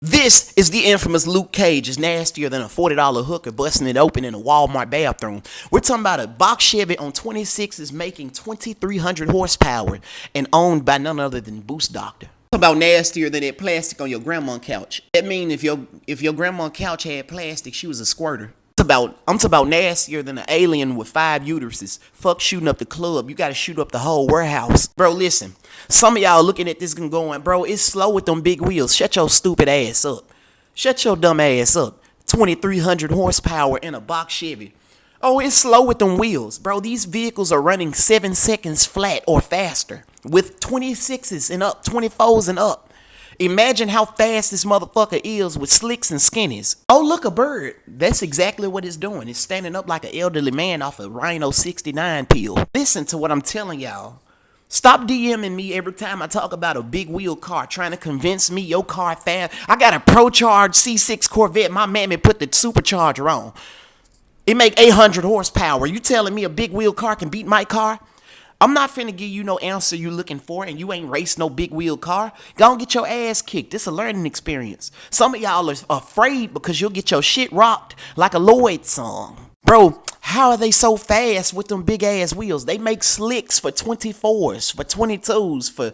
This is the infamous Luke Cage. Is nastier than a $40 hooker busting it open in a Walmart bathroom. We're talking about a box Chevy on 26s making 2,300 horsepower and owned by none other than Boost Doctor. About nastier than that plastic on your grandma's couch. That mean if your grandma's couch had plastic, she was a squirter. I'm talking about nastier than an alien with 5 uteruses. Fuck shooting up the club. You gotta shoot up the whole warehouse. Bro, listen. Some of y'all looking at this and going, bro, it's slow with them big wheels. Shut your stupid ass up. Shut your dumb ass up. 2,300 horsepower in a box Chevy. Oh, it's slow with them wheels. Bro, these vehicles are running 7 seconds flat or faster. With 26s and up, 24s and up. Imagine how fast this motherfucker is with slicks and skinnies. Oh, look, a bird. That's exactly what it's doing. It's standing up like an elderly man off a Rhino 69 pill. Listen to what I'm telling y'all. Stop DMing me every time I talk about a big wheel car, trying to convince me your car fast. I got a Pro-Charge C6 Corvette. My mammy put the supercharger on. It make 800 horsepower. You telling me a big wheel car can beat my car? I'm not finna give you no answer you looking for, and you ain't raced no big wheel car. Go and get your ass kicked. It's a learning experience. Some of y'all are afraid because you'll get your shit rocked like a Lloyd song. Bro, how are they so fast with them big ass wheels? They make slicks for 24s, for 22s,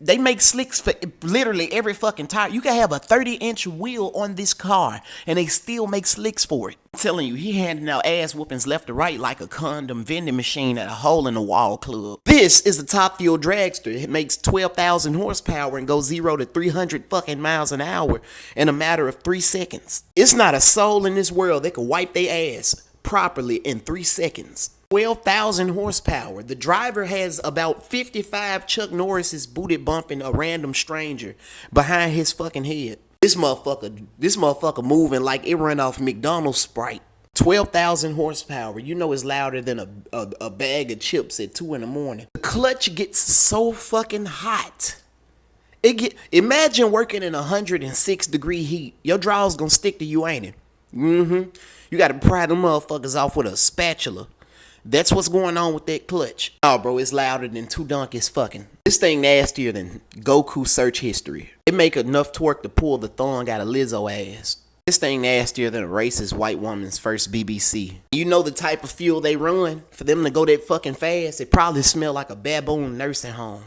they make slicks for literally every fucking tire. You can have a 30-inch wheel on this car and they still make slicks for it. I'm telling you, he handing out ass whoopings left to right like a condom vending machine at a hole in the wall club. This is the top fuel dragster. It makes 12,000 horsepower and goes 0 to 300 fucking miles an hour in a matter of 3 seconds. It's not a soul in this world that can wipe their ass properly in 3 seconds. 12,000 horsepower. The driver has about 55 Chuck Norris's booted bumping a random stranger behind his fucking head. This motherfucker moving like it run off McDonald's Sprite. 12,000 horsepower. You know it's louder than a bag of chips at 2 in the morning. The clutch gets so fucking hot. Imagine working in 106-degree heat. Your drawers gonna stick to you, ain't it? You gotta pry them motherfuckers off with a spatula. That's what's going on with that clutch. Oh, bro, it's louder than 2 donkeys fucking. This thing nastier than Goku search history. It make enough torque to pull the thong out of Lizzo ass. This thing nastier than a racist white woman's first BBC. You know the type of fuel they run? For them to go that fucking fast, it probably smell like a baboon nursing home.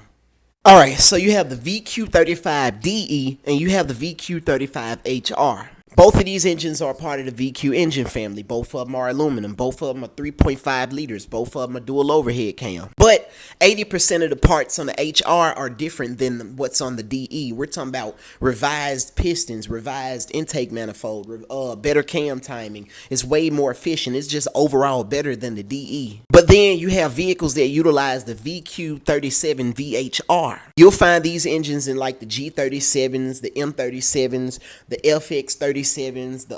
Alright, so you have the VQ35DE and you have the VQ35HR. Both of these engines are part of the VQ engine family. Both of them are aluminum. Both of them are 3.5 liters. Both of them are dual overhead cam. But 80% of the parts on the HR are different than what's on the DE. We're talking about revised pistons, revised intake manifold, better cam timing. It's way more efficient. It's just overall better than the DE. But then you have vehicles that utilize the VQ37 VHR. You'll find these engines in like the G37s, the M37s, the FX37s, the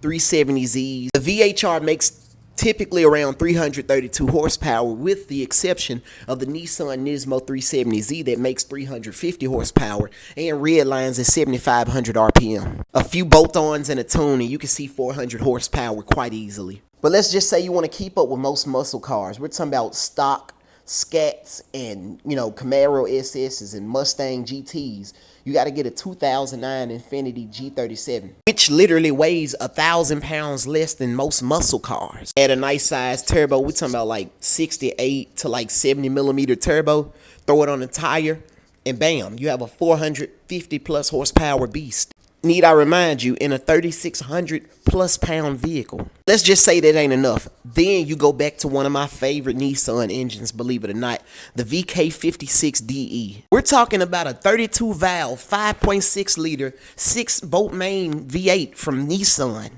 370Zs. The VHR makes typically around 332 horsepower with the exception of the Nissan Nismo 370Z that makes 350 horsepower and redlines at 7,500 RPM. A few bolt-ons and a tune and you can see 400 horsepower quite easily. But let's just say you want to keep up with most muscle cars. We're talking about stock Scats and, Camaro SS's and Mustang GTs. You got to get a 2009 Infiniti G37, which literally weighs 1,000 pounds less than most muscle cars. Add a nice size turbo. We're talking about like 68 to like 70 millimeter turbo. Throw it on a tire and bam, you have a 450 plus horsepower beast. Need I remind you, in a 3,600 plus pound vehicle. Let's just say that ain't enough. Then you go back to one of my favorite Nissan engines, believe it or not, the VK56DE. We're talking about a 32 valve, 5.6 liter, 6 bolt main V8 from Nissan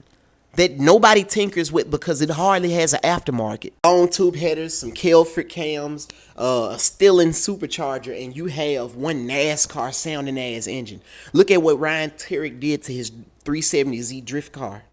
that nobody tinkers with because it hardly has an aftermarket. On tube headers, some Kelford cams, a Stillen supercharger, and you have one NASCAR sounding ass engine. Look at what Ryan Turek did to his 370Z drift car.